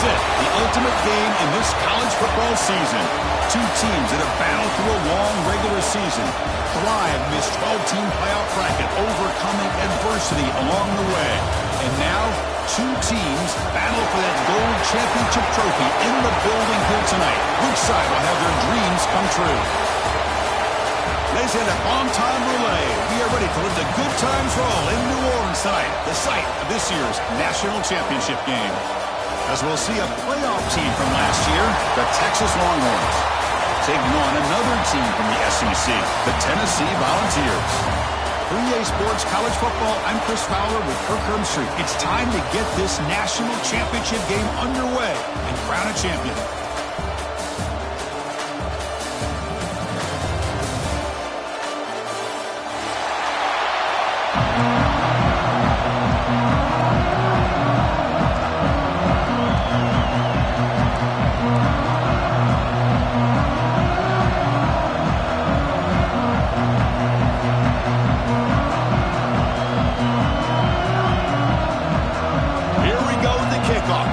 is it, the ultimate game in this college football season. Two teams that have battled through a long regular season, thrive in this 12-team playoff bracket, overcoming adversity along the way. And now, two teams battle for that gold championship trophy in the building here tonight. Which side will have their dreams come true? Ladies and gentlemen, on-time relay. We are ready to let the good times roll in New Orleans tonight, the site of this year's national championship game. As we'll see a playoff team from last year, the Texas Longhorns, taking on another team from the SEC, the Tennessee Volunteers. For EA Sports College Football, I'm Chris Fowler with Kirk Herbstreit. It's time to get this national championship game underway and crown a champion.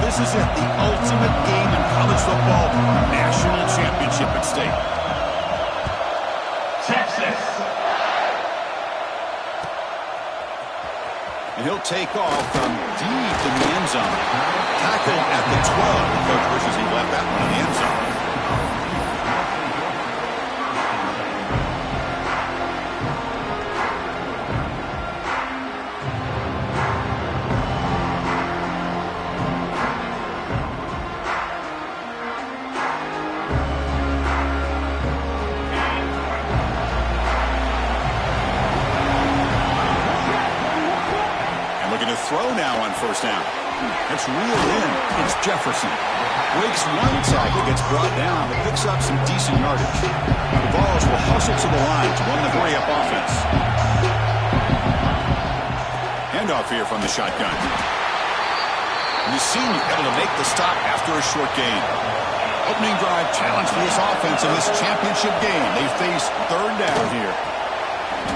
This is it, the ultimate game in college football, national championship at stake. Texas. And he'll take off from deep in the end zone. Tackled at the 12. The coach wishes he left that one in the end zone. Throw now on first down. It's reeled in. It's Jefferson. Breaks one tackle, gets brought down, but picks up some decent yardage. The Vols will hustle to the line to run the hurry-up offense. Handoff here from the shotgun. And the senior able to make the stop after a short gain. Opening drive challenge for this offense in this championship game. They face third down here.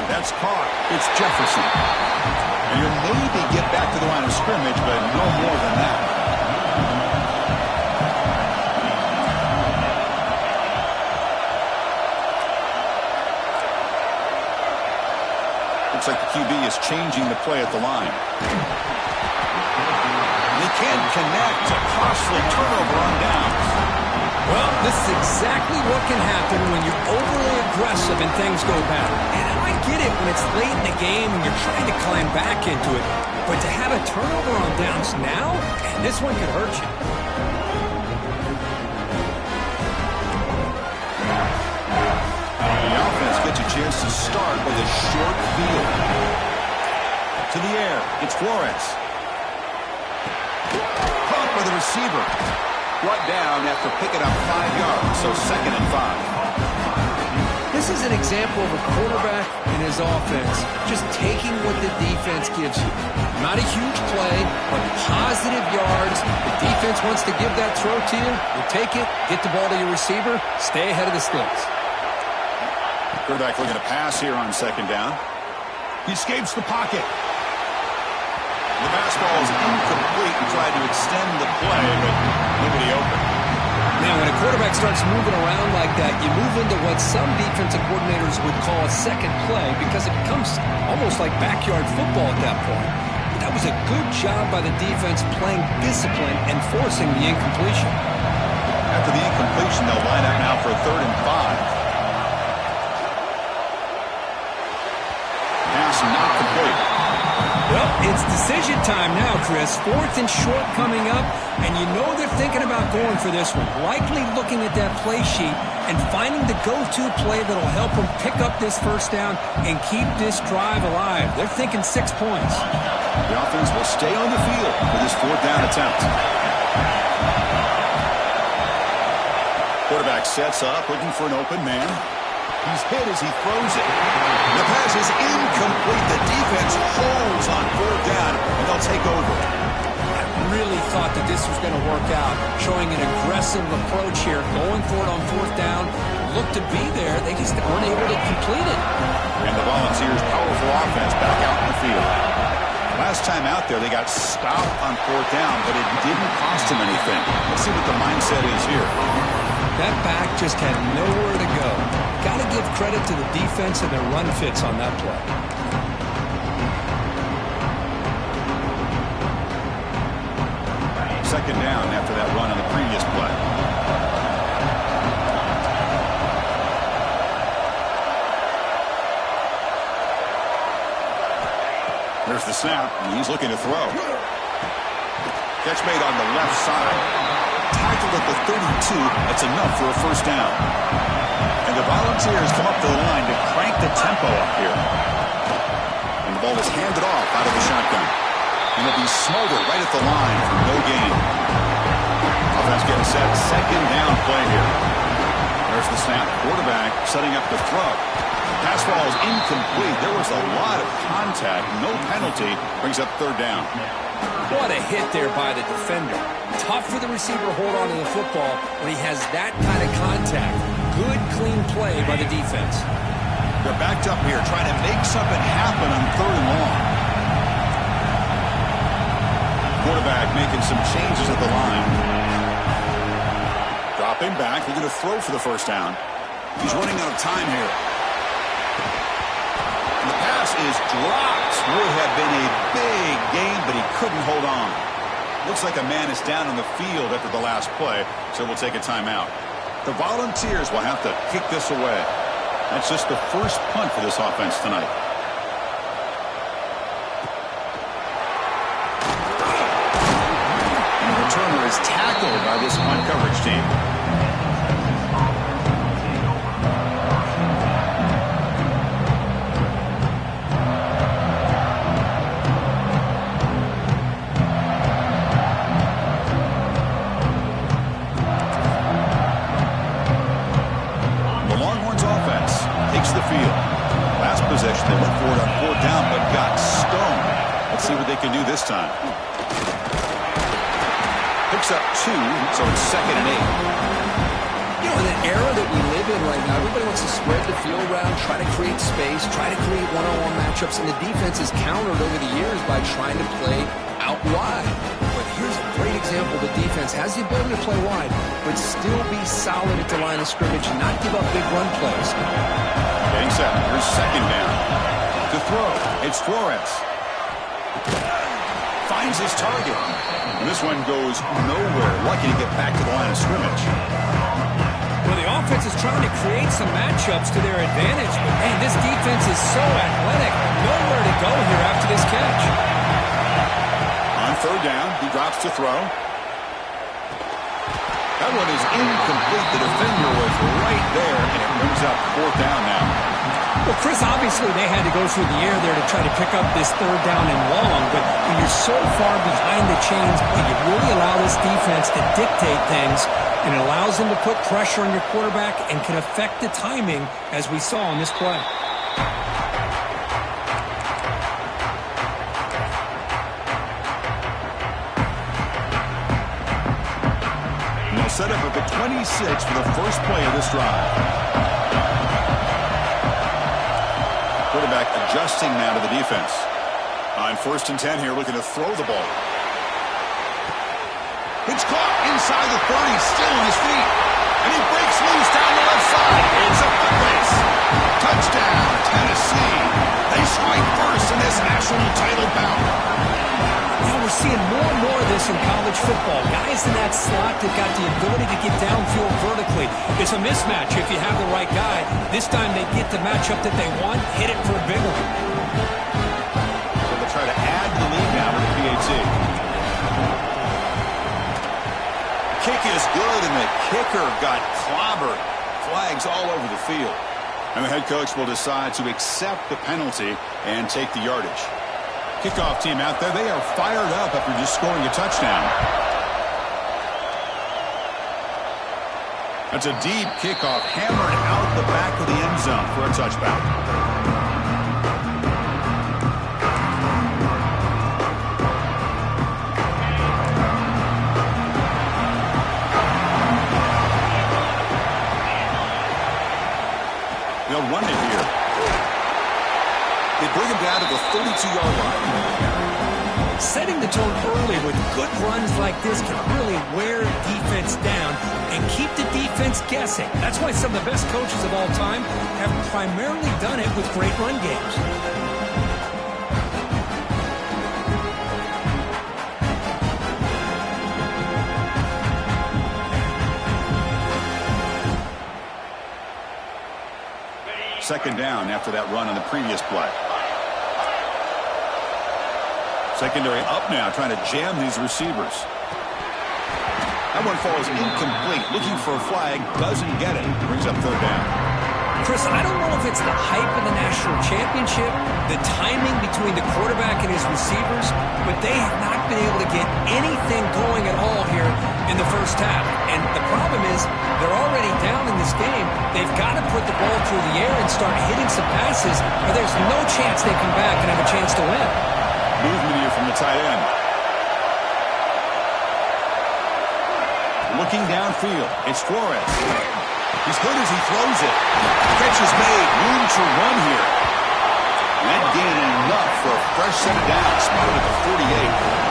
That's caught. It's Jefferson. And you'll maybe get back to the line of scrimmage, but no more than that. Looks like the QB is changing the play at the line. They can't connect. A costly turnover on downs. Well, this is exactly what can happen when you're overly aggressive and things go bad. And I get it when it's late in the game and you're trying to climb back into it. But to have a turnover on downs now, and this one could hurt you. The offense gets a chance to start with a short field. To the air, it's Flores. Caught by the receiver. Brought down after picking up 5 yards, so 2nd and 5. This is an example of a quarterback and his offense just taking what the defense gives you. Not a huge play, but positive yards. The defense wants to give that throw to you. You take it, get the ball to your receiver, stay ahead of the sticks. Quarterback looking to pass here on 2nd down. He escapes the pocket. The fastball is incomplete and tried to extend the play, but nobody open. Now, when a quarterback starts moving around like that, you move into what some defensive coordinators would call a second play because it becomes almost like backyard football at that point. But that was a good job by the defense playing discipline and forcing the incompletion. After the incompletion, they'll line up now for 3rd and 5. Pass not complete. Well, it's decision time now, Chris. 4th and short coming up, and you know they're thinking about going for this one. Likely looking at that play sheet and finding the go-to play that'll help them pick up this first down and keep this drive alive. They're thinking 6 points. The offense will stay on the field for this 4th down attempt. Quarterback sets up, looking for an open man. He's hit as he throws it. The pass is incomplete. The defense holds on 4th down, and they'll take over. I really thought that this was going to work out, showing an aggressive approach here, going for it on 4th down. Looked to be there. They just weren't able to complete it. And the Volunteers' powerful offense back out in the field. Last time out there, they got stopped on 4th down, but it didn't cost them anything. Let's see what the mindset is here. That back just had nowhere to go. Got to give credit to the defense and their run fits on that play. Second down after that run on the previous play. There's the snap, and he's looking to throw. Catch made on the left side. Tackled at the 32. That's enough for a first down. And the Volunteers come up to the line to crank the tempo up here. And the ball is handed off out of the shotgun. And it'll be smothered right at the line for no gain. Offense getting set. Second down play here. There's the snap. Quarterback setting up the throw. Pass ball is incomplete. There was a lot of contact. No penalty. Brings up third down. What a hit there by the defender. Tough for the receiver to hold on to the football when he has that kind of contact. Good, clean play by the defense. They're backed up here trying to make something happen on 3rd and long. Quarterback making some changes at the line. Dropping back. He's going to throw for the first down. He's running out of time here. And the pass is dropped. Would have been a big gain, but he couldn't hold on. Looks like a man is down on the field after the last play, so we'll take a timeout. The Volunteers will have to kick this away. That's just the first punt for this offense tonight. And the returner is tackled by this punt coverage team. Possession. They went for it on 4th down, but got stoned. Let's see what they can do this time. Picks up 2, so it's 2nd and 8. You know, in an era that we live in right now, everybody wants to spread the field around, try to create space, try to create one-on-one matchups, and the defense is countered over the years by trying to play out wide. But here's a great example. The defense has the ability to play wide, but still be solid at the line of scrimmage and not give up big run plays. Getting set. Here's 2nd down. To throw. It's Flores. Finds his target. And this one goes nowhere. Lucky to get back to the line of scrimmage. Well, the offense is trying to create some matchups to their advantage. But, man, this defense is so athletic. Nowhere to go here after this catch. On 3rd down, he drops to throw. That one is incomplete. The defender was right there, and it brings up 4th down now. Well, Chris, obviously they had to go through the air there to try to pick up this 3rd down and long, but when you're so far behind the chains, you really allow this defense to dictate things, and it allows them to put pressure on your quarterback and can affect the timing, as we saw on this play. Set up at the 26 for the first play of this drive. Quarterback adjusting now to the defense. On 1st and 10 here, looking to throw the ball. It's caught inside the 30, still on his feet. And he breaks loose down the left side. It's a foot race. Touchdown, Tennessee. They strike first in this national title bout. Now we're seeing more and more of this in college football. Guys in that slot that got the ability to get downfield vertically. It's a mismatch if you have the right guy. This time they get the matchup that they want, hit it for a big one. So they'll try to add the lead now to the PAT. Kick is good, and the kicker got clobbered. Flags all over the field. And the head coach will decide to accept the penalty and take the yardage. Kickoff team out there, they are fired up after just scoring a touchdown. That's a deep kickoff, hammered out the back of the end zone for a touchback. They'll run it here. They bring him down to the 32-yard line. Setting the tone early with good runs like this can really wear defense down and keep the defense guessing. That's why some of the best coaches of all time have primarily done it with great run games. Second down after that run on the previous play. Secondary up now, trying to jam these receivers. That one falls incomplete. Looking for a flag, doesn't get it. Brings up third down. Chris, I don't know if it's the hype of the national championship, the timing between the quarterback and his receivers, but they have not been able to get anything going at all here in the first half. And the problem is they're already down in this game. They've got to put the ball through the air and start hitting some passes, or there's no chance they come back and have a chance to win. Movement here from the tight end. Looking downfield, it's Flores. He's good as he throws it. Catch is made. Room to run here. That gain enough for a fresh set of downs. Spotted at the 48.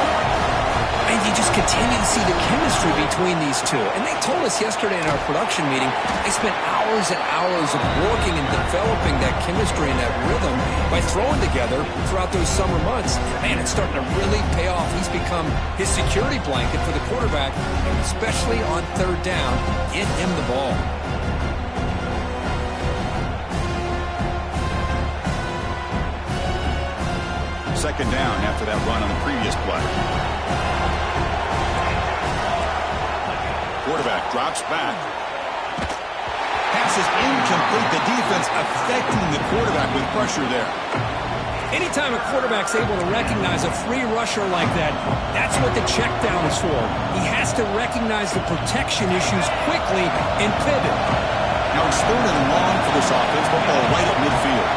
And you just continue to see the chemistry between these two. And they told us yesterday in our production meeting, they spent hours and hours of working and developing that chemistry and that rhythm by throwing together throughout those summer months. And man, it's starting to really pay off. He's become his security blanket for the quarterback, and especially on third down, get him the ball. Second down after that run on the previous play. Quarterback drops back. Pass is incomplete. The defense affecting the quarterback with pressure there. Anytime a quarterback's able to recognize a free rusher like that, that's what the check down is for. He has to recognize the protection issues quickly and pivot. Now it's third and long for this offense. Football right at midfield.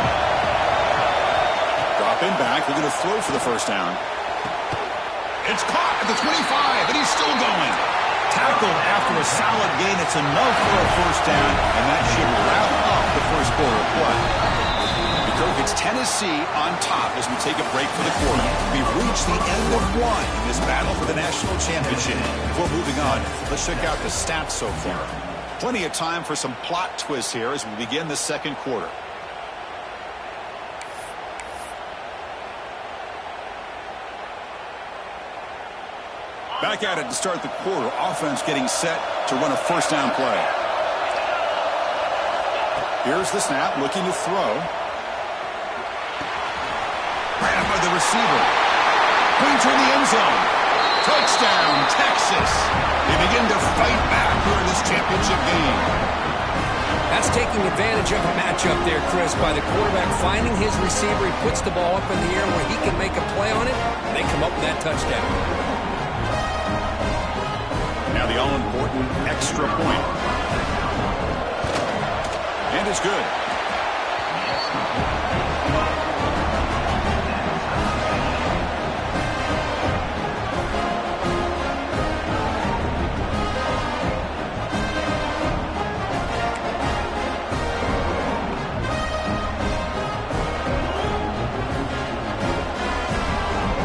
Drop in back. They're going to throw for the first down. It's caught at the 25, and he's still going. Tackled after a solid gain. It's enough for a first down, and that should wrap up the first quarter of play. It's Tennessee on top as we take a break for the quarter. We've reached the end of one in this battle for the national championship. Before moving on, let's check out the stats so far. Plenty of time for some plot twists here as we begin the second quarter. Back at it to start the quarter. Offense getting set to run a first down play. Here's the snap, looking to throw. Grabbed by the receiver. Going toward the end zone. Touchdown, Texas. They begin to fight back here in this championship game. That's taking advantage of a matchup there, Chris, by the quarterback finding his receiver. He puts the ball up in the air where he can make a play on it, and they come up with that touchdown. Now the all-important extra point. And it's good.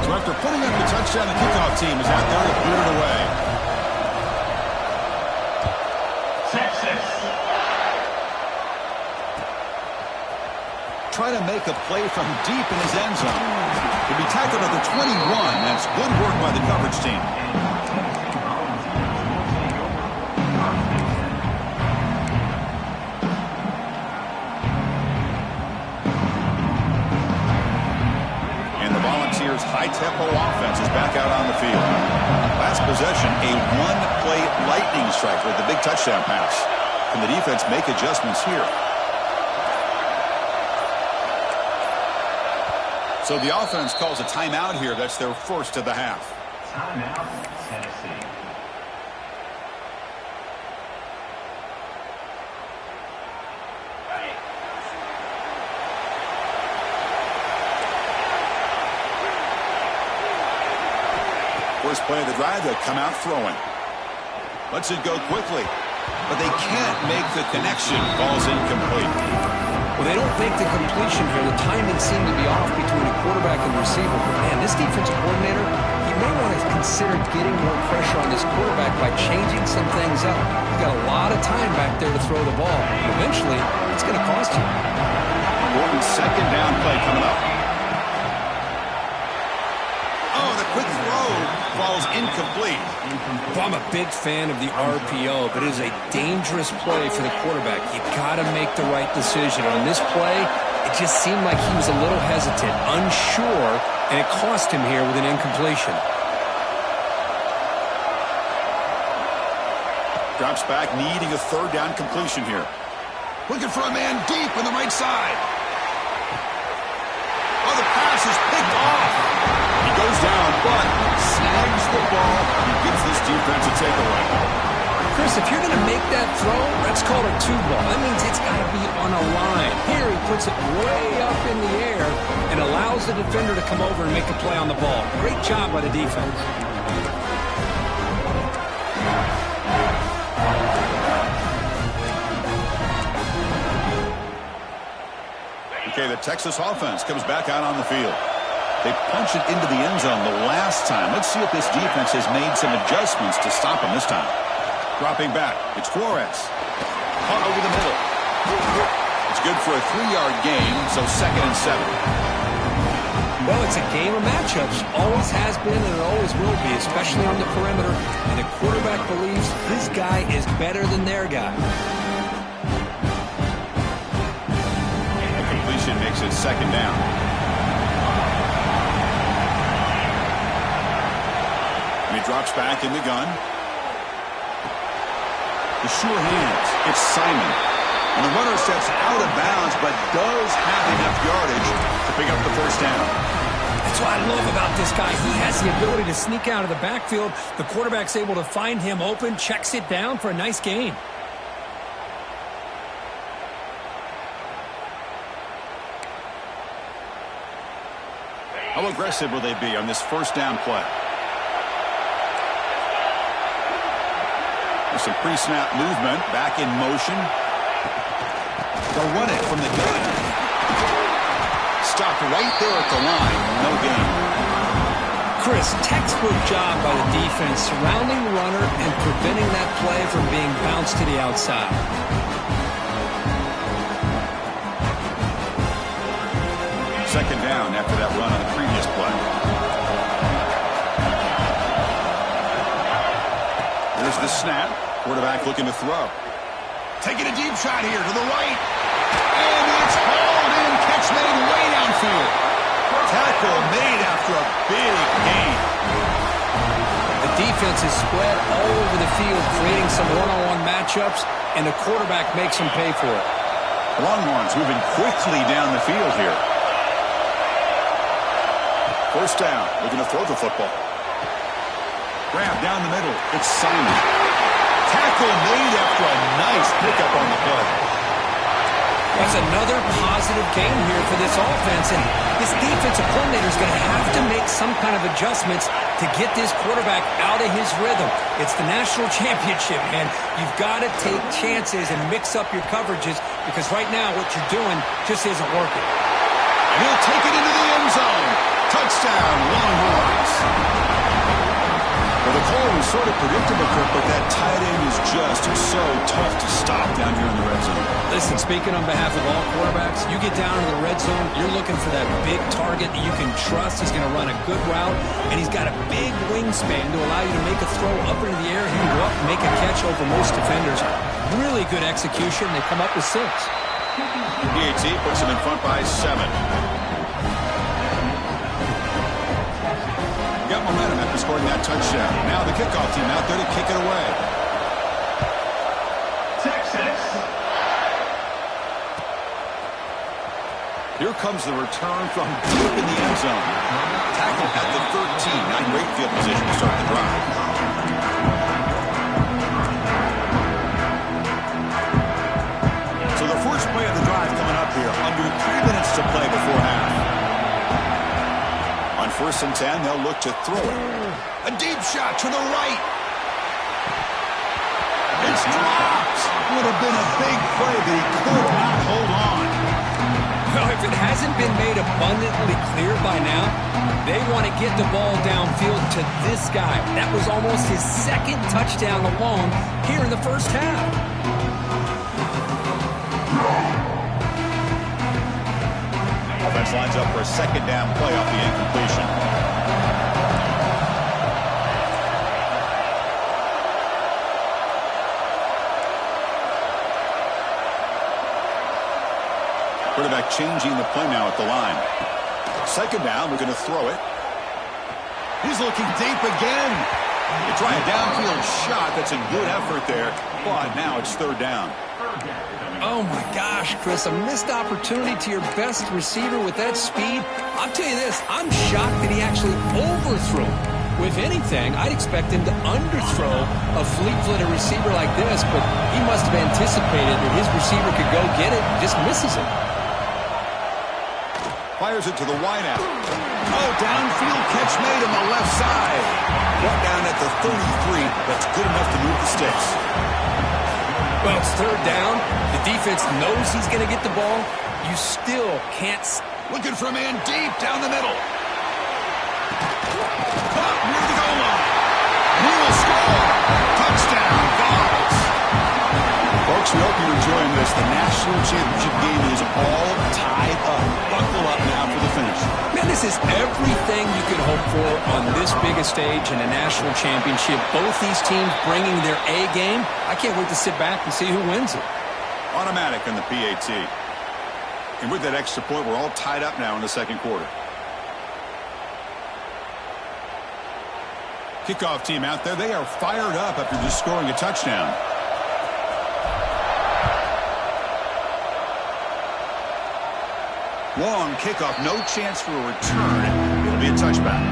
So after putting up the touchdown, the kickoff team is out there to boot it away. Try to make a play from deep in his end zone. He'll be tackled at the 21. That's good work by the coverage team. And the Volunteers' high-tempo offense is back out on the field. Last possession, a one-play lightning strike with the big touchdown pass. Can the defense make adjustments here? So the offense calls a timeout here. That's their first of the half. Timeout, Tennessee. First play of the drive, they'll come out throwing. Lets it go quickly, but they can't make the connection. Ball's incomplete. Well, they don't make the completion here. The timing seemed to be off between a quarterback and receiver. But, man, this defensive coordinator, he may want to consider getting more pressure on this quarterback by changing some things up. He's got a lot of time back there to throw the ball. Eventually, it's going to cost you. Important second down play coming up. Oh, the quick throw falls incomplete. Well, I'm a big fan of the RPO, but it is a dangerous play for the quarterback. You got to make the right decision. On this play, it just seemed like he was a little hesitant, unsure, and it cost him here with an incompletion. Drops back, needing a third down completion here. Looking for a man deep on the right side. Oh, the pass is picked off. He goes down, but snags the ball. He gives this defense a takeaway. Chris, if you're going to make that throw, that's called a two ball. That means it's got to be on a line. Here he puts it way up in the air and allows the defender to come over and make a play on the ball. Great job by the defense. Okay, the Texas offense comes back out on the field. They punch it into the end zone the last time. Let's see if this defense has made some adjustments to stop them this time. Dropping back, it's Flores. Caught over the middle. It's good for a 3-yard gain, so 2nd and 7. Well, it's a game of matchups. Always has been and it always will be, especially on the perimeter. And the quarterback believes his guy is better than their guy. Makes it 2nd down. And he drops back in the gun. The sure hands. It's Simon. And the runner steps out of bounds, but does have enough yardage to pick up the first down. That's what I love about this guy. He has the ability to sneak out of the backfield. The quarterback's able to find him open, checks it down for a nice gain. How aggressive will they be on this first down play? There's some pre-snap movement, back in motion. They'll run it from the gun. Stopped right there at the line, no gain. Chris, textbook job by the defense surrounding the runner and preventing that play from being bounced to the outside. Second down after that run on the previous play. There's the snap. Quarterback looking to throw. Taking a deep shot here to the right. And it's hauled in. Catch made way downfield. Tackle made after a big gain. The defense is spread all over the field, creating some one-on-one matchups, and the quarterback makes them pay for it. Longhorns moving quickly down the field here. First down, looking to throw the football. Grab down the middle. It's Simon. Tackle made after a nice pickup on the play. That's another positive game here for this offense, and this defensive coordinator is going to have to make some kind of adjustments to get this quarterback out of his rhythm. It's the national championship, man. You've got to take chances and mix up your coverages because right now what you're doing just isn't working. And he'll take it into the end zone. Touchdown, Longhorns. Well, the call was sort of predictable, Kirk, but that tight end is just so tough to stop down here in the red zone. Listen, speaking on behalf of all quarterbacks, you get down to the red zone, you're looking for that big target that you can trust. He's going to run a good route, and he's got a big wingspan to allow you to make a throw up into the air. He can go up and make a catch over most defenders. Really good execution. They come up with 6. PAT puts him in front by 7. Got momentum after scoring that touchdown. Now the kickoff team out there to kick it away. Texas. Here comes the return from deep in the end zone. Tackle at the 13. Not great field position to start the drive. So the first play of the drive coming up here. Under 3 minutes to play before half. On 1st and 10, they'll look to throw it. A deep shot to the right. It's dropped. Would have been a big play, but he could not hold on. been made abundantly clear by now. They want to get the ball downfield to this guy. That was almost his second touchdown alone here in the first half. Offense lines up for a second down play off the incompletion. Quarterback changing the play now at the line. Second down, we're going to throw it. He's looking deep again. You try a downfield shot. That's a good effort there. But now it's third down. Oh, my gosh, Chris, a missed opportunity to your best receiver with that speed. I'll tell you this, I'm shocked that he actually overthrew. If anything, I'd expect him to underthrow a fleet-footed receiver like this, but he must have anticipated that his receiver could go get it and just misses it. Fires it to the wideout. Oh, downfield catch made on the left side. Brought down at the 33. That's good enough to move the sticks. Well, it's third down. The defense knows he's going to get the ball. You still can't. Looking for a man deep down the middle. Caught near the goal line. He will score. Touchdown, Vols. Folks, we hope you're enjoying this. The national championship game is all tied up. Buckle up now for the finish. Man, this is everything you could hope for on this biggest stage in a national championship. Both these teams bringing their A game. I can't wait to sit back and see who wins it. Automatic on the PAT. And with that extra point, we're all tied up now in the second quarter. Kickoff team out there. They are fired up after just scoring a touchdown. Long kickoff, no chance for a return. It'll be a touchback.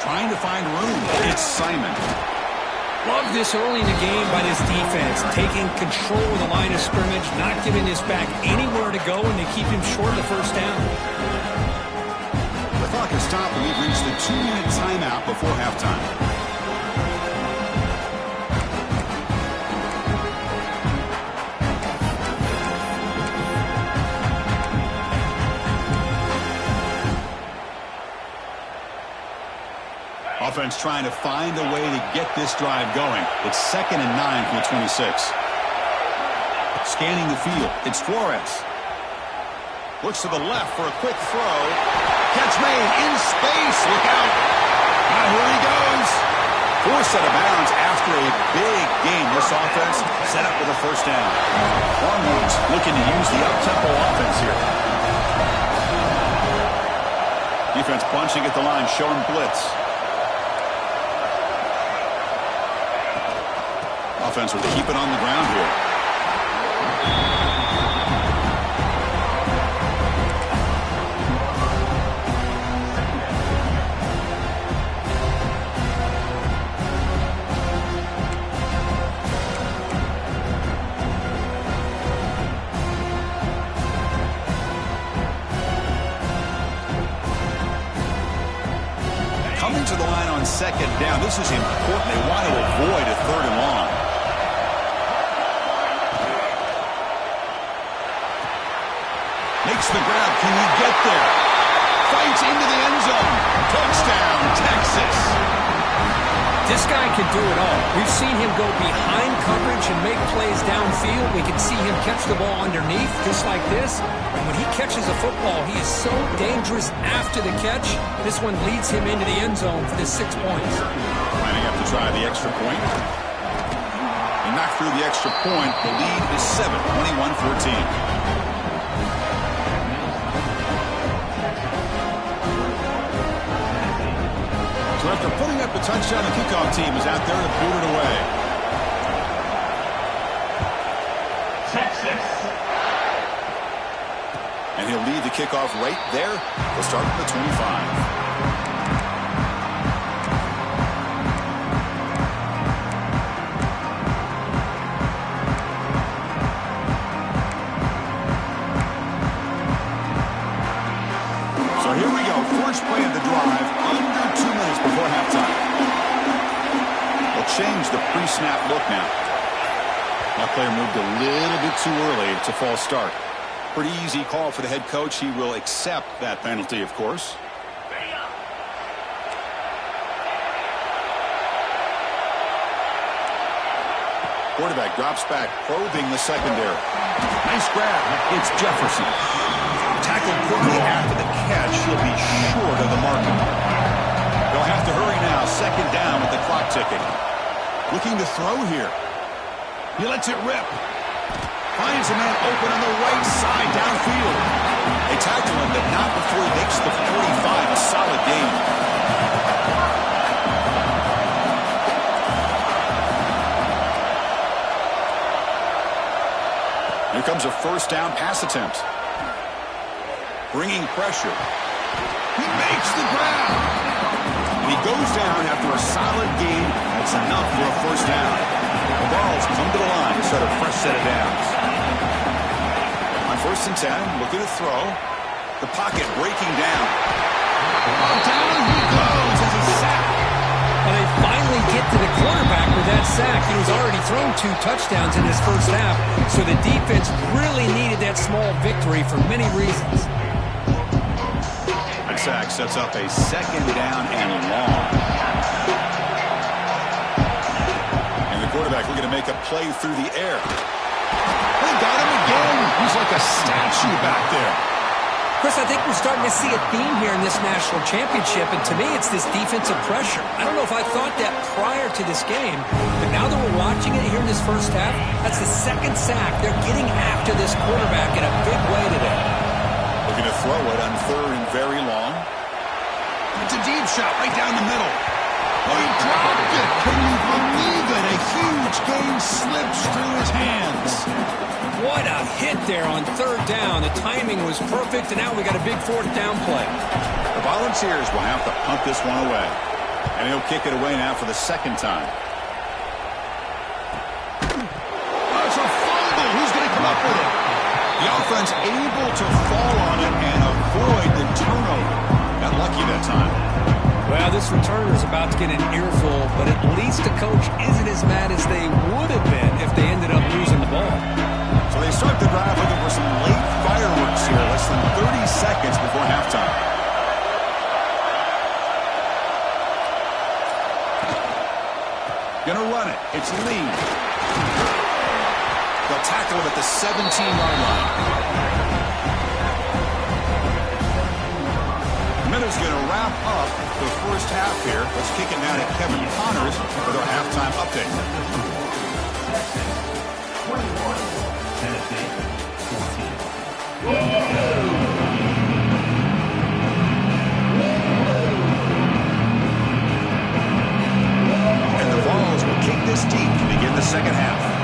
Trying to find room. It's Simon. Love this early in the game by this defense, taking control of the line of scrimmage, not giving this back anywhere to go, and they keep him short of the first down. The clock has stopped, and we've reached the 2-minute timeout before halftime. Offense trying to find a way to get this drive going. It's 2nd and 9 from the 26. Scanning the field. It's Flores. Looks to the left for a quick throw. Catch made in space. Look out. Now here he goes. Forced out of bounds after a big game. This offense set up with a first down. Longhorns looking to use the up-tempo offense here. Defense bunching at the line, showing blitz. Offense will keep it on the ground here. Coming to the line on second down. This is important. They want to avoid a third and long. Makes the grab. Can he get there? Fights into the end zone. Touchdown, Texas. This guy can do it all. We've seen him go behind coverage and make plays downfield. We can see him catch the ball underneath just like this. And when he catches a football, he is so dangerous after the catch. This one leads him into the end zone for the 6 points. Might have to try the extra point. He knocked through the extra point. The lead is 7, 21-14. So after putting up the touchdown, the kickoff team is out there to boot it away. Texas. And he'll lead the kickoff right there. We'll start at the 25. change the pre-snap look now. That player moved a little bit too early. It's a false start. Pretty easy call for the head coach. He will accept that penalty, of course. Quarterback drops back, probing the secondary. Nice grab. It's Jefferson. Tackled quickly after the catch. He'll be short of the marker. They'll have to hurry now. Second down with the clock ticking. Looking to throw here. He lets it rip. Finds a man open on the right side downfield. They tackle him, but not before he makes the 45. A solid gain. Here comes a first down pass attempt. Bringing pressure. He makes the grab. And he goes down after a solid gain. That's enough for a first down. The balls come to the line to start a fresh set of downs. On 1st and 10, looking to throw. The pocket breaking down. Down he goes as a sack. Well, they finally get to the quarterback with that sack. He was already thrown 2 touchdowns in his first half, so the defense really needed that small victory for many reasons. That sack sets up a second down and long. And the quarterback looking to make a play through the air. They got him again. He's like a statue back there. Chris, I think we're starting to see a theme here in this national championship, and to me it's this defensive pressure. I don't know if I thought that prior to this game, but now that we're watching it here in this first half, that's the second sack. They're getting after this quarterback in a big way today. Looking to throw it on 3rd and very long. It's a deep shot right down the middle. Oh, he dropped it. Can you believe it? A huge gain slips through his hands. What a hit there on 3rd down. The timing was perfect, and now we got a big 4th down play. The Volunteers will have to punt this one away. And he'll kick it away now for the second time. Oh, it's a fumble. Who's going to come up with it? The offense able to fall on it and avoid the turnover. Got lucky that time. Well, this returner is about to get an earful, but at least the coach isn't as mad as they would have been if they ended up losing the ball. So they start the drive looking for some late fireworks here, less than 30 seconds before halftime. Gonna run it. It's Lee. They'll tackle him at the 17-yard line. The minute's gonna wrap up the first half here. Let's kick it now to Kevin Connors with our halftime update. And the Vols will kick this deep to begin the second half.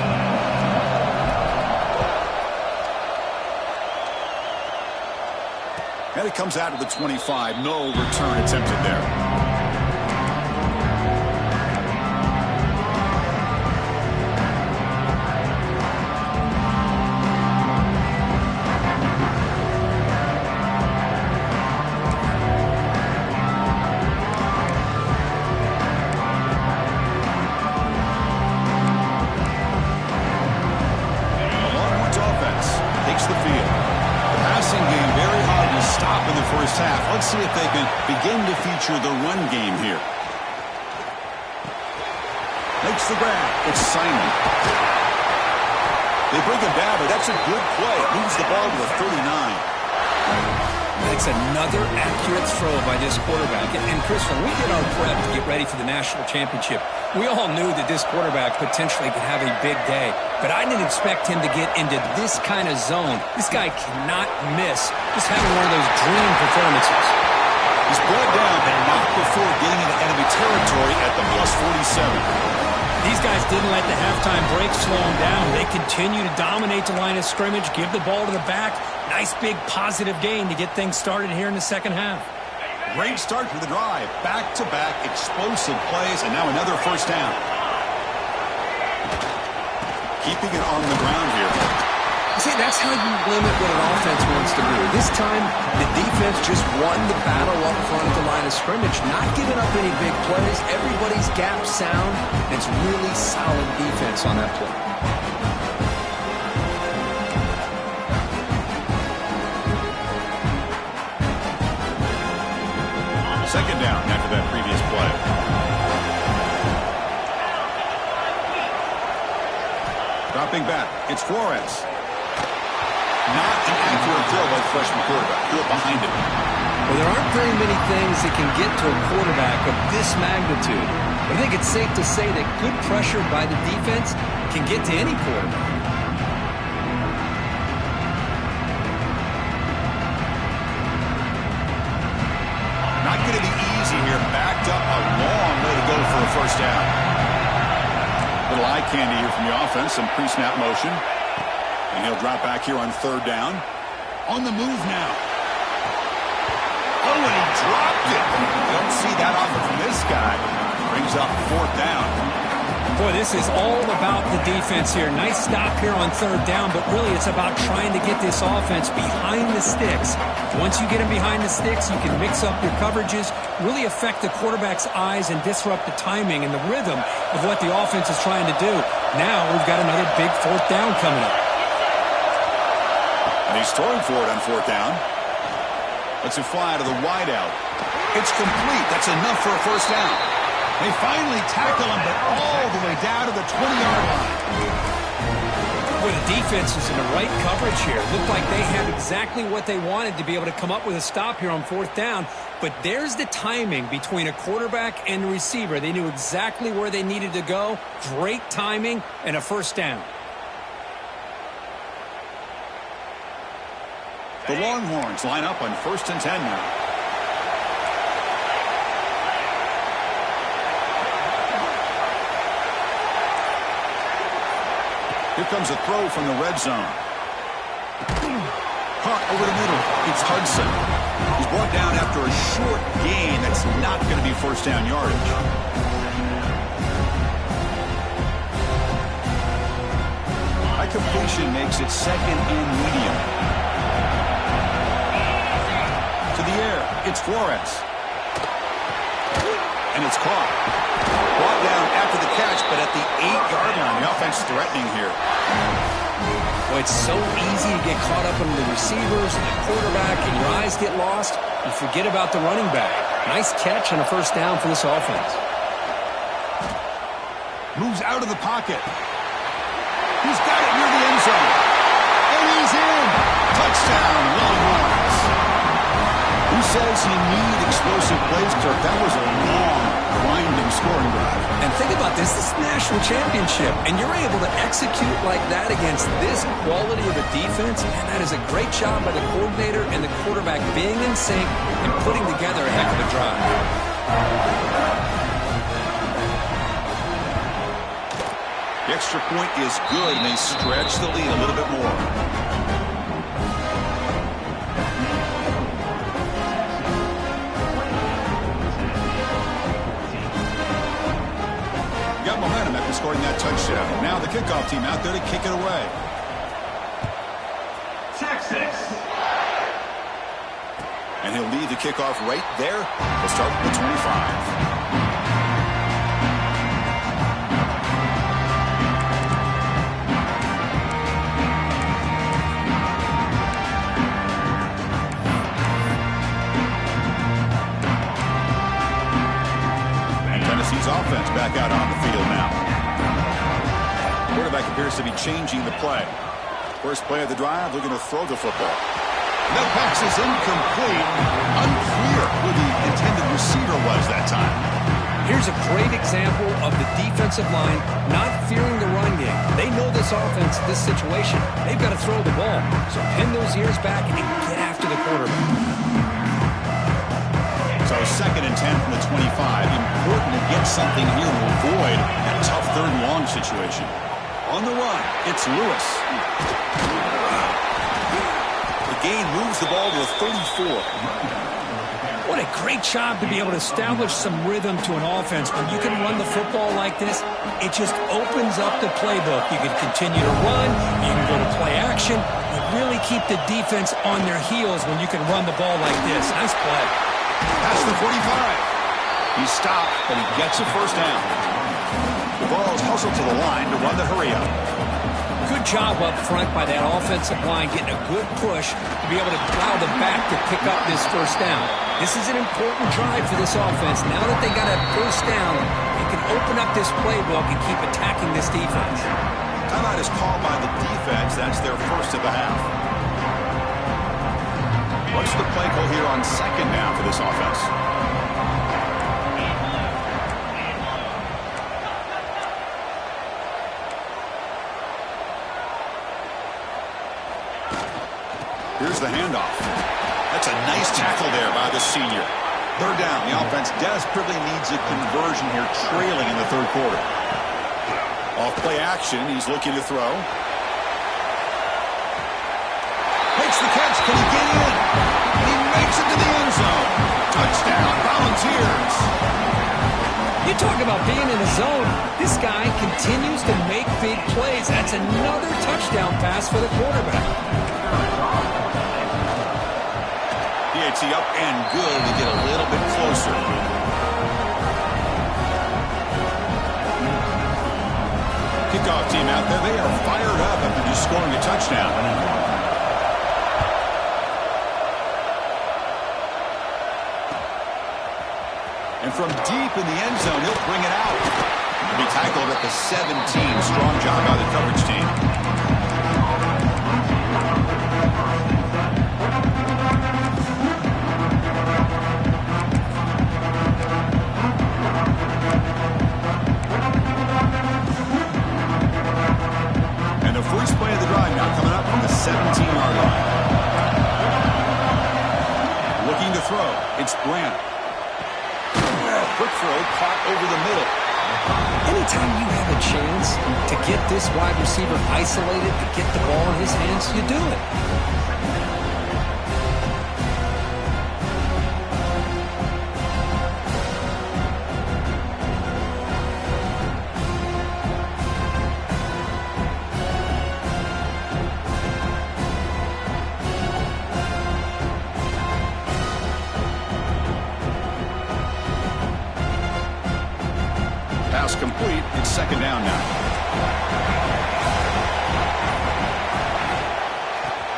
And it comes out of the 25. No return attempted there. Let's see if they can begin to feature the run game here. Makes the grab. It's Simon. They bring him down, but that's a good play. Moves the ball to the 39. That's another accurate throw by this quarterback. And Chris, when we did our prep to get ready for the national championship, we all knew that this quarterback potentially could have a big day. But I didn't expect him to get into this kind of zone. This guy cannot miss. Just having one of those dream performances. He's brought down and not before getting into enemy territory at the plus 47. These guys didn't let the halftime break slow them down. They continue to dominate the line of scrimmage, give the ball to the back. Nice big positive gain to get things started here in the second half. Great start for the drive. Back-to-back explosive plays, and now another first down. Keeping it on the ground here. See, that's how you limit what an offense wants to do. This time, the defense just won the battle up front at the line of scrimmage, not giving up any big plays. Everybody's gap sound. It's really solid defense on that play. Second down after that previous play. Dropping back, it's Flores. Not an accurate throw by the freshman quarterback. Threw it behind him. Well, there aren't very many things that can get to a quarterback of this magnitude. But I think it's safe to say that good pressure by the defense can get to any quarterback. Not going to be easy here. Backed up a long way to go for a first down. Little eye candy here from the offense. Some pre-snap motion. And he'll drop back here on third down. On the move now. Oh, and he dropped it. Don't see that often from this guy. Brings up fourth down. Boy, this is all about the defense here. Nice stop here on third down, but really it's about trying to get this offense behind the sticks. Once you get them behind the sticks, you can mix up your coverages, really affect the quarterback's eyes and disrupt the timing and the rhythm of what the offense is trying to do. Now we've got another big fourth down coming up. And he's throwing for it on fourth down. Lets it fly to the wideout. It's complete. That's enough for a first down. They finally tackle him, but all the way down to the 20-yard line. Boy, the defense is in the right coverage here. Looked like they had exactly what they wanted to be able to come up with a stop here on fourth down. But there's the timing between a quarterback and the receiver. They knew exactly where they needed to go. Great timing and a first down. The Longhorns line up on 1st and 10 now. Here comes a throw from the red zone. Caught over the middle. It's Hudson. He's brought down after a short gain. That's not going to be first down yardage. High completion makes it second and medium. To the air, it's Flores. And it's caught. Brought down after the catch, but at the 8-yard line. The offense threatening here. Boy, it's so easy to get caught up in the receivers and the quarterback, and your eyes get lost. You forget about the running back. Nice catch and a first down for this offense. Moves out of the pocket. He's got it near the end zone. And he's in. Touchdown, Longhorns. Who says you need explosive plays, Kirk? That was a long, grinding scoring drive. And think about this. This is the national championship, and you're able to execute like that against this quality of a defense, and that is a great job by the coordinator and the quarterback being in sync and putting together a heck of a drive. The extra point is good, and they stretch the lead a little bit more. Got momentum after scoring that touchdown. Now the kickoff team out there to kick it away. Texas. And he'll lead the kickoff right there. We'll start with the 25. Offense back out on the field now. Quarterback appears to be changing the play. First play of the drive, looking to throw the football. That pass is incomplete. Unclear who the intended receiver was that time. Here's a great example of the defensive line not fearing the run game. They know this offense, this situation. They've got to throw the ball. So pin those ears back and get after the quarterback. So 2nd and 10 from the 25. Important to get something here to avoid that tough third and long situation. On the run, it's Lewis. The gain moves the ball to a 34. What a a great job to be able to establish some rhythm to an offense. When you can run the football like this, it just opens up the playbook. You can continue to run. You can go to play action. You really keep the defense on their heels when you can run the ball like this. Nice play. Past the 45. He stopped, but he gets a first down. The ball is hustled to the line to run the hurry-up. Good job up front by that offensive line, getting a good push to be able to allow the back to pick up this first down. This is an important drive for this offense. Now that they got a first down, they can open up this playbook and keep attacking this defense. Timeout is called by the defense. That's their first of the half. What's the play call here on second down for this offense? Here's the handoff. That's a nice tackle there by the senior. Third down. The offense desperately needs a conversion here, trailing in the third quarter. Off play action. He's looking to throw. Makes the catch. Can he get in? He makes it to the end zone. Touchdown, Volunteers. You talk about being in the zone. This guy continues to make big plays. That's another touchdown pass for the quarterback. PAT up and good to get a little bit closer. Kickoff team out there. They are fired up after just scoring a touchdown. And from deep in the end zone, he'll bring it out. He'll be tackled at the 17. Strong job by the coverage team. And the first play of the drive now coming up from the 17-yard line. Looking to throw. It's Grant. Quick throw caught over the middle. Anytime you have a chance to get this wide receiver isolated, to get the ball in his hands, you do it. Pass complete. It's second down now.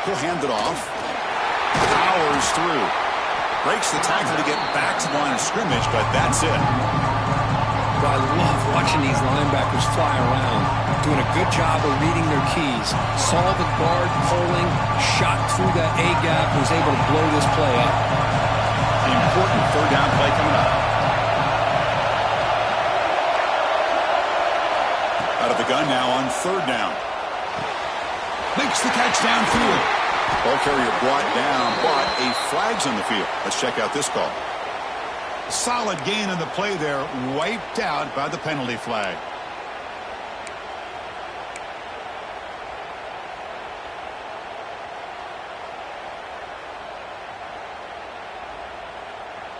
He'll hand it off. Powers through. Breaks the tackle to get back to the line of scrimmage, but that's it. I love watching these linebackers fly around. Doing a good job of reading their keys. Saw the guard pulling, shot through the A-gap, was able to blow this play up. An important third down play coming up. Out of the gun now on third down. Makes the catch downfield. Ball carrier brought down, but a flag's on the field. Let's check out this call. Solid gain on the play there, wiped out by the penalty flag.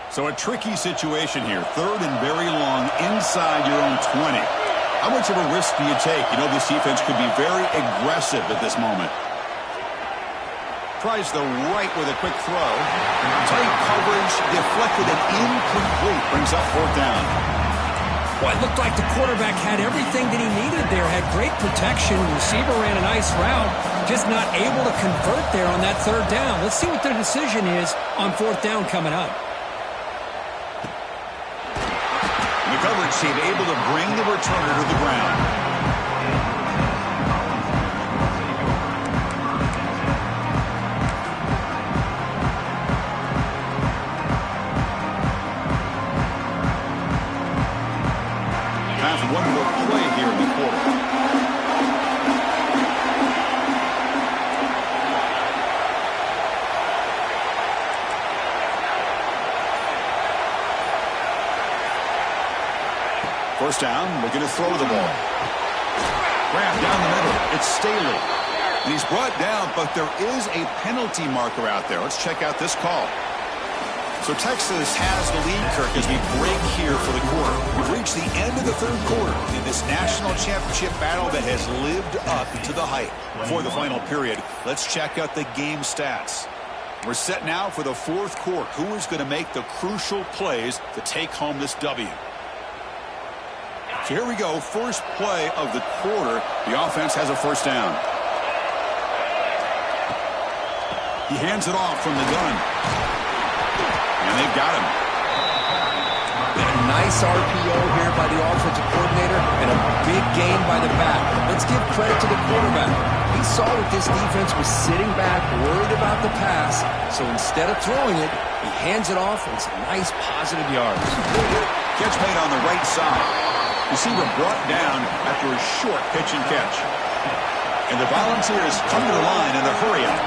So a tricky situation here. Third and very long inside your own 20. How much of a risk do you take? You know this defense could be very aggressive at this moment. Tries the right with a quick throw. Tight coverage, deflected and incomplete. Brings up fourth down. Well, it looked like the quarterback had everything that he needed there. Had great protection. Receiver ran a nice route. Just not able to convert there on that third down. Let's see what their decision is on fourth down coming up. The coverage team able to bring the returner to the ground. Time for one more play here in the quarter. First down, looking to throw the ball. Grab down the middle. It's Staley. And he's brought down, but there is a penalty marker out there. Let's check out this call. So Texas has the lead, Kirk, as we break here for the quarter. We've reached the end of the third quarter in this national championship battle that has lived up to the hype. Before the final period, let's check out the game stats. We're set now for the fourth quarter. Who is going to make the crucial plays to take home this W? So here we go. First play of the quarter. The offense has a first down. He hands it off from the gun. And they've got him. A nice RPO here by the offensive coordinator and a big gain by the back. Let's give credit to the quarterback. He saw that this defense was sitting back, worried about the pass, so instead of throwing it, he hands it off and some nice positive yards. Catch made on the right side. Receiver brought down after a short pitch and catch. And the Volunteers come to the line in a hurry-up.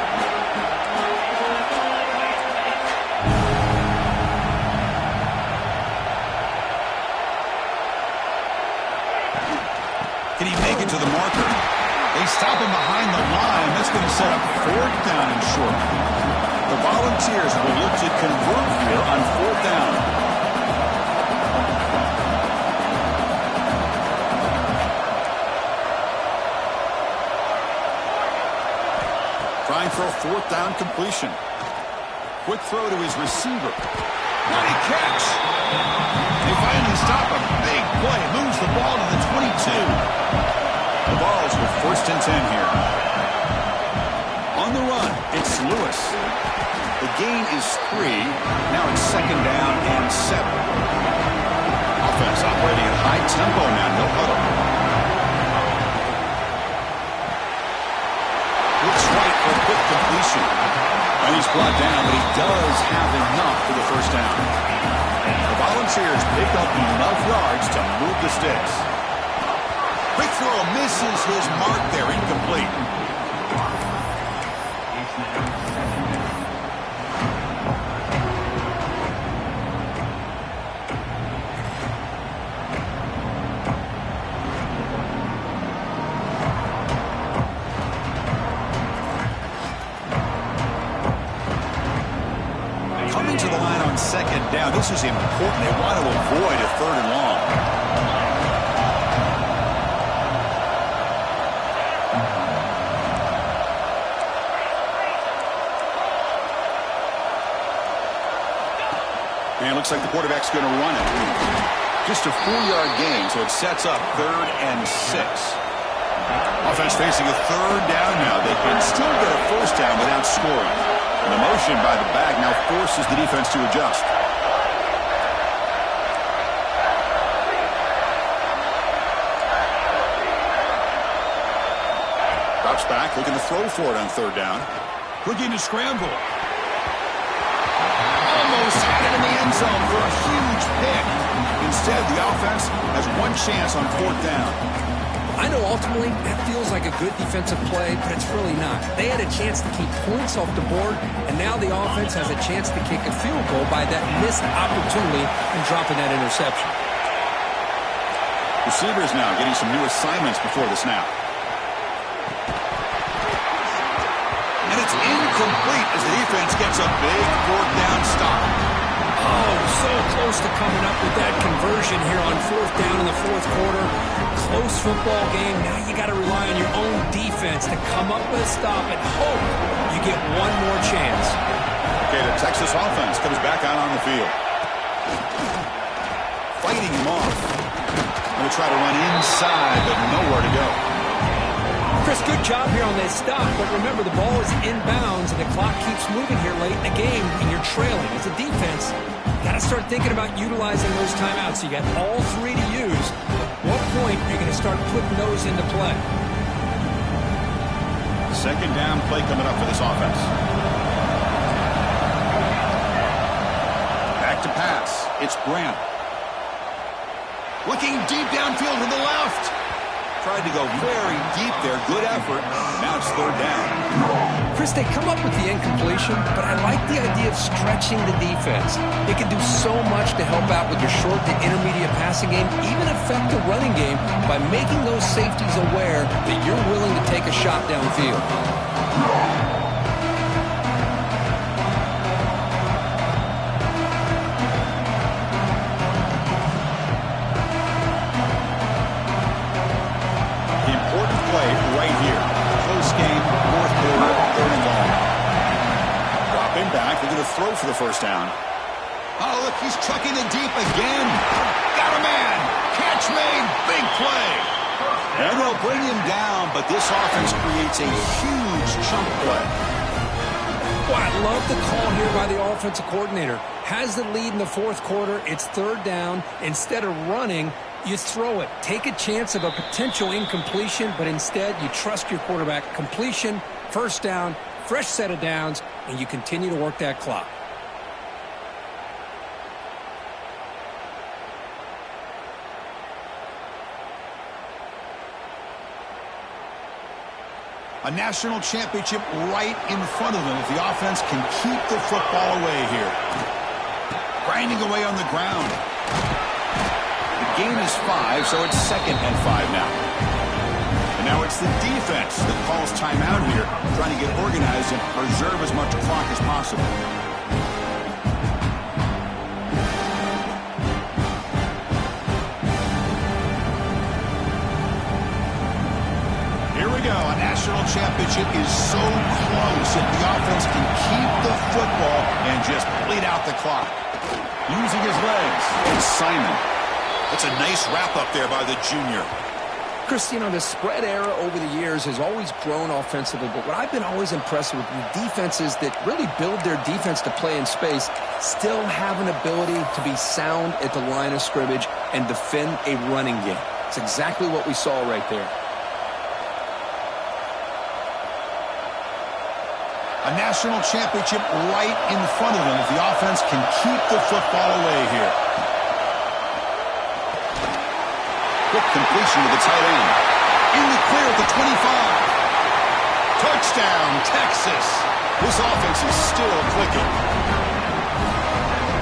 Can he make it to the marker? They stop him behind the line. That's going to set up fourth down and short. The Volunteers will look to convert here on fourth down. Trying for a fourth down completion. Quick throw to his receiver. What a catch! They finally stop him. Big play. Moves the ball to the 22. The Vols with first and 10 here. On the run, it's Lewis. The gain is 3. Now it's second down and 7. Offense operating at high tempo now. No huddle. Looks right for a quick completion. And he's brought down, but he does have enough for the first down. The Volunteers pick up enough yards to move the sticks. Quick throw misses his mark there, incomplete. Coming to the line on second down, this is important. They want to avoid a third and long. And it looks like the quarterback's going to run it. Just a 4-yard gain, so it sets up third and 6. Offense facing a third down now. They can still get a first down without scoring. And the motion by the back now forces the defense to adjust. Drops back, looking to throw for it on third down. Looking to scramble. Almost had it in the end zone for a huge pick. Instead, the offense has one chance on fourth down. I know ultimately that feels like a good defensive play, but it's really not. They had a chance to keep points off the board, and now the offense has a chance to kick a field goal by that missed opportunity and dropping that interception. Receivers now getting some new assignments before the snap. And it's incomplete as the defense gets a big fourth down stop. Oh, so close to coming up with that conversion here on fourth down in the fourth quarter. Close football game. Now you got to rely on your own defense to come up with a stop and hope you get one more chance. Okay, the Texas offense comes back out on the field. Fighting him off. Going to try to run inside, but nowhere to go. Chris, good job here on that stop, but remember the ball is inbounds and the clock keeps moving here late in the game and you're trailing. As a defense, you got to start thinking about utilizing those timeouts. You got all 3 to use. At what point are you going to start putting those into play? Second down play coming up for this offense. Back to pass. It's Grant. Looking deep downfield to the left. Tried to go very deep there. Good effort. Now it's third down. Chris, they come up with the incompletion, but I like the idea of stretching the defense. It can do so much to help out with your short to intermediate passing game, even affect the running game by making those safeties aware that you're willing to take a shot downfield. throw for the first down. Oh, look, he's chucking it deep again. Got a man. Catch made. Big play. And they'll bring him down, but this offense creates a huge chunk play. Well, I love the call here by the offensive coordinator. Has the lead in the fourth quarter. It's third down. Instead of running, you throw it. Take a chance of a potential incompletion, but instead you trust your quarterback. Completion, first down, fresh set of downs, and you continue to work that clock. A national championship right in front of them if the offense can keep the football away here. Grinding away on the ground. The gain is 5, so it's 2nd and 5 now. And now it's the defense that calls timeout here, trying to get organized and preserve as much clock as possible. A national championship is so close if the offense can keep the football and just bleed out the clock. Using his legs, it's Simon. That's a nice wrap-up there by the junior. Chris, you know, the spread era over the years has always grown offensively, but what I've been always impressed with the defenses that really build their defense to play in space still have an ability to be sound at the line of scrimmage and defend a running game. It's exactly what we saw right there. A national championship right in front of them if the offense can keep the football away here. Quick completion to the tight end. In the clear at the 25. Touchdown, Texas. This offense is still clicking.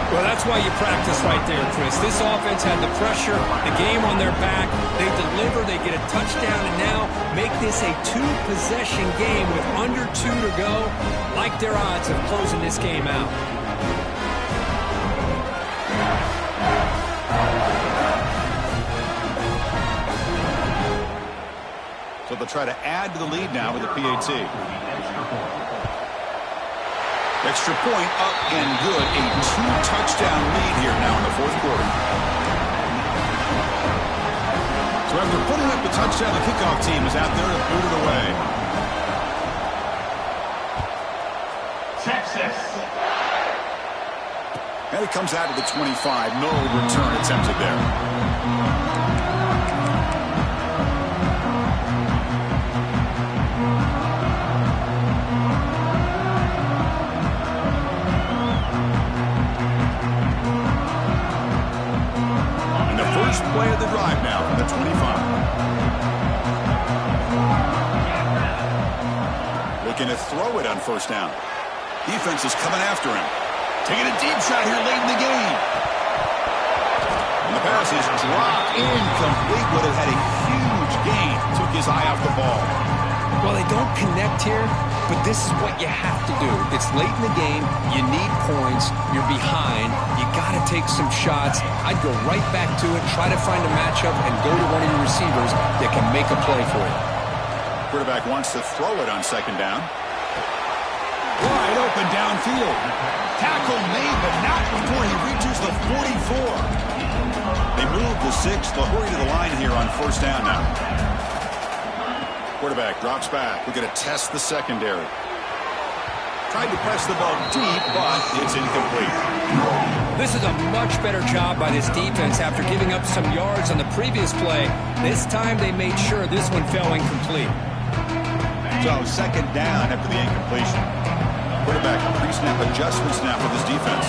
Well, that's why you practice right there, Chris. This offense had the pressure, the game on their back. They deliver, they get a touchdown, and now make this a 2-possession game with under 2 to go. Like their odds of closing this game out. So they'll try to add to the lead now with the PAT. Extra point up and good. A 2-touchdown lead here now in the fourth quarter. So after putting up the touchdown, the kickoff team is out there to boot it away. Texas. And it comes out to the 25. No return attempted there. Play of the drive now from the 25. Looking to throw it on first down. Defense is coming after him. Taking a deep shot here late in the game. And the pass is dropped incomplete. Would have had a huge gain. Took his eye off the ball. Well, they don't connect here, but this is what you have to do. It's late in the game. You need points. You're behind. You got to take some shots. I'd go right back to it, try to find a matchup, and go to one of your receivers that can make a play for you. Quarterback wants to throw it on second down. Wide open downfield. Tackle made, but not before he reaches the 44. They move the 6. They'll hurry to the line here on first down now. Quarterback drops back. We're going to test the secondary. Tried to press the ball deep, but it's incomplete. This is a much better job by this defense after giving up some yards on the previous play. This time they made sure this one fell incomplete. So second down after the incompletion. Quarterback pre-snap adjustments now for this defense.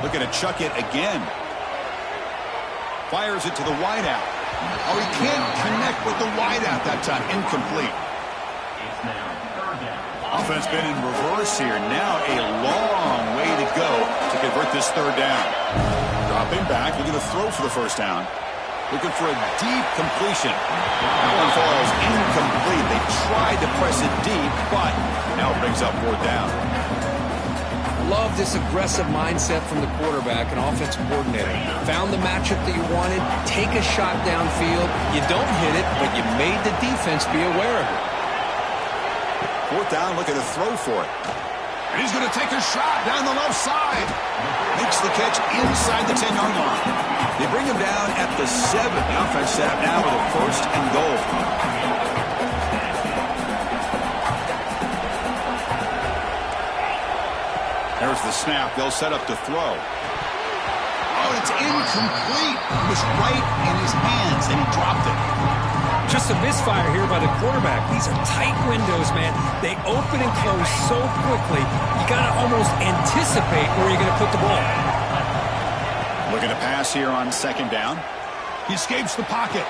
Looking to chuck it again. Fires it to the wideout. Oh, he can't connect with the wideout that time. Incomplete. Offense been in reverse here. Now a long way to go to convert this third down. Dropping back, looking to throw for the first down. Looking for a deep completion. That one falls incomplete. They tried to press it deep, but now it brings up fourth down. Love this aggressive mindset from the quarterback and offensive coordinator. Found the matchup that you wanted. Take a shot downfield. You don't hit it, but you made the defense be aware of it. Fourth down, looking to throw for it. And he's going to take a shot down the left side. Makes the catch inside the 10-yard line. They bring him down at the 7. The offense set up now with a 1st and goal. There's the snap. They'll set up to throw. Oh, it's incomplete. It was right in his hands, and he dropped it. Just a misfire here by the quarterback. These are tight windows, man. They open and close so quickly, you got to almost anticipate where you're going to put the ball. Looking to pass here on 2nd down. He escapes the pocket.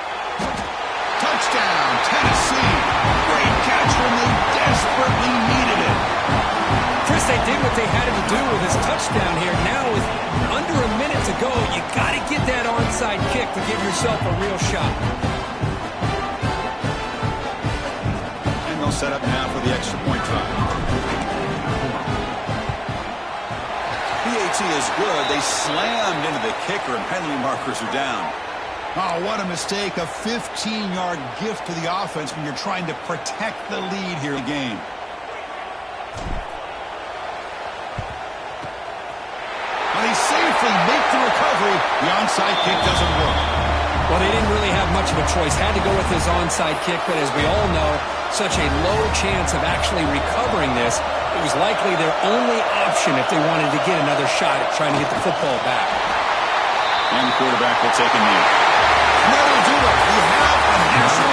Touchdown, Tennessee. Great catch when they desperately needed it. Chris, they did what they had to do with his touchdown here. Now, with under a minute to go, you got to get that onside kick to give yourself a real shot. Set up now for the extra point try. PAT is good. They slammed into the kicker, and penalty markers are down. Oh, what a mistake. A 15-yard gift to the offense when you're trying to protect the lead here in the game. Well, he safely makes the recovery. The onside kick doesn't work. Well, they didn't really have much of a choice. Had to go with his onside kick, but as we all know, such a low chance of actually recovering this. It was likely their only option if they wanted to get another shot at trying to get the football back. And the quarterback will take a knee. That'll do it. We have a national